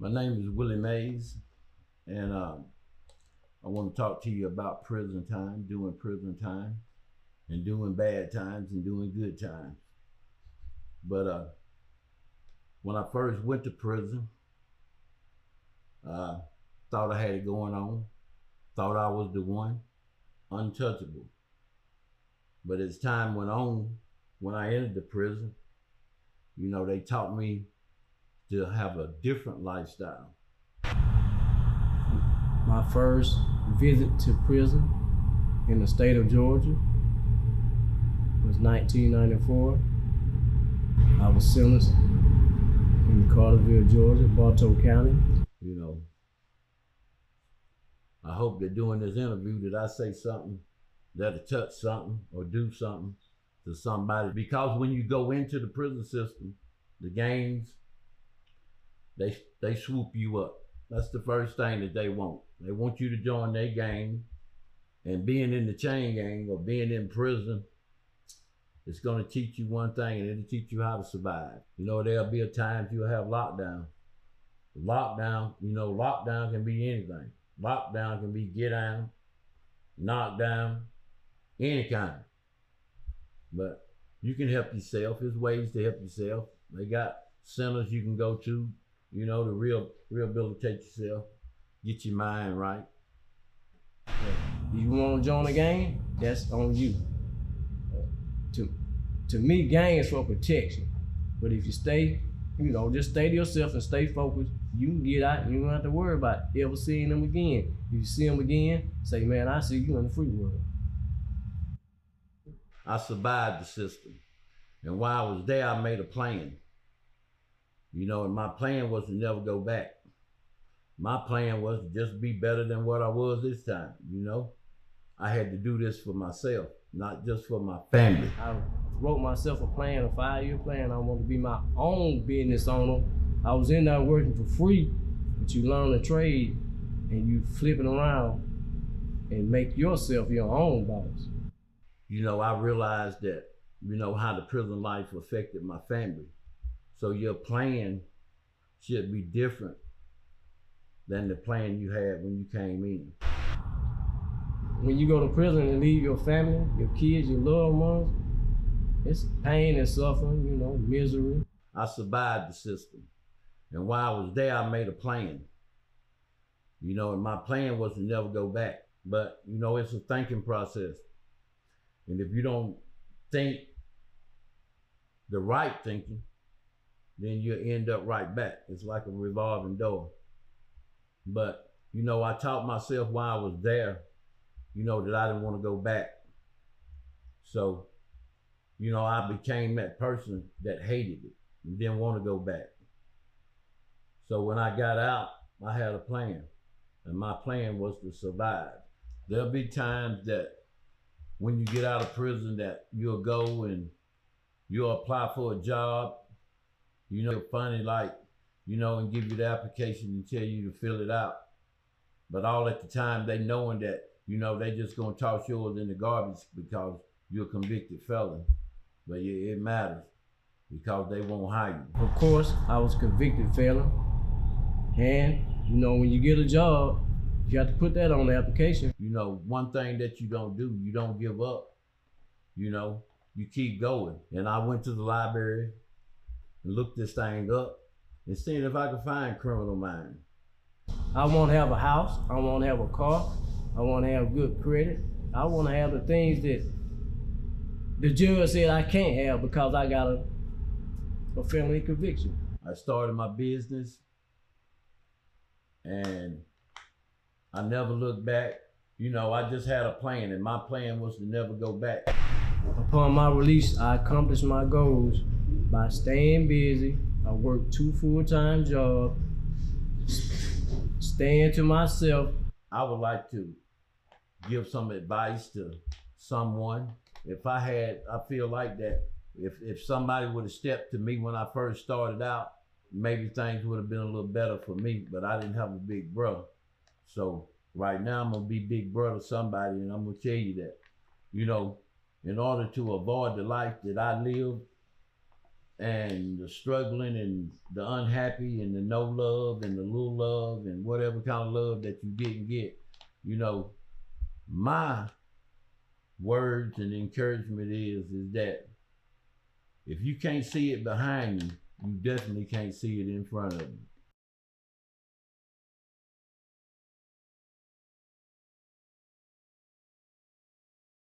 My name is Willie Mays, and I want to talk to you about prison time, doing prison time, and doing bad times and doing good times. But when I first went to prison, thought I had it going on, thought I was the one, untouchable. But as time went on, when I entered the prison, they taught me to have a different lifestyle. My first visit to prison in the state of Georgia was 1994. I was sentenced in Carterville, Georgia, Bartow County. I hope that during this interview that I say something that'll touch something or do something to somebody. Because when you go into the prison system, the gangs, they swoop you up. That's the first thing that they want. They want you to join their gang, and being in the chain gang or being in prison, it's gonna teach you one thing, and it'll teach you how to survive. There'll be a time you'll have lockdown. Lockdown can be anything. Lockdown can be get down, knock down, any kind. But you can help yourself. There's ways to help yourself. They got centers you can go to, to rehabilitate yourself, get your mind right. You want to join a gang? That's on you. To me, gang is for protection. But if you stay, just stay to yourself and stay focused, you can get out and you don't have to worry about ever seeing them again. If you see them again, say, man, I see you in the free world. I survived the system. And while I was there, I made a plan. And my plan was to never go back. My plan was to just be better than what I was this time, I had to do this for myself, not just for my family. I wrote myself a plan, a 5-year plan. I wanted to be my own business owner. I was in there working for free, but you learn a trade and you flip it around and make yourself your own boss. I realized that, how the prison life affected my family. So your plan should be different than the plan you had when you came in. When you go to prison and leave your family, your kids, your loved ones, it's pain and suffering, misery. I survived the system. And while I was there, I made a plan. And my plan was to never go back. But, it's a thinking process. And if you don't think the right thinking, then you end up right back. It's like a revolving door. But, I taught myself while I was there, that I didn't want to go back. So, I became that person that hated it and didn't want to go back. So when I got out, I had a plan. And my plan was to survive. There'll be times that when you get out of prison that you'll go and you'll apply for a job, funny and give you the application and tell you to fill it out. But all at the time they knowing that, they just gonna toss yours in the garbage because you're a convicted felon. But it matters because they won't hire you. Of course, I was a convicted felon. And, when you get a job, you have to put that on the application. One thing that you don't do, you don't give up. You keep going. And I went to the library and looked this thing up and seeing if I could find criminal minds. I want to have a house. I want to have a car. I want to have good credit. I want to have the things that the judge said I can't have because I got a felony conviction. I started my business and I never looked back. I just had a plan, and my plan was to never go back. Upon my release, I accomplished my goals by staying busy. I worked 2 full-time jobs, staying to myself. I would like to give some advice to someone. I feel like that if somebody would have stepped to me when I first started out, maybe things would have been a little better for me, but I didn't have a big brother. So right now I'm gonna be big brother to somebody, and I'm gonna tell you that, in order to avoid the life that I lived and the struggling and the unhappy and the no love and the little love and whatever kind of love that you didn't get, you know, my words and encouragement is that if you can't see it behind you, you definitely can't see it in front of you.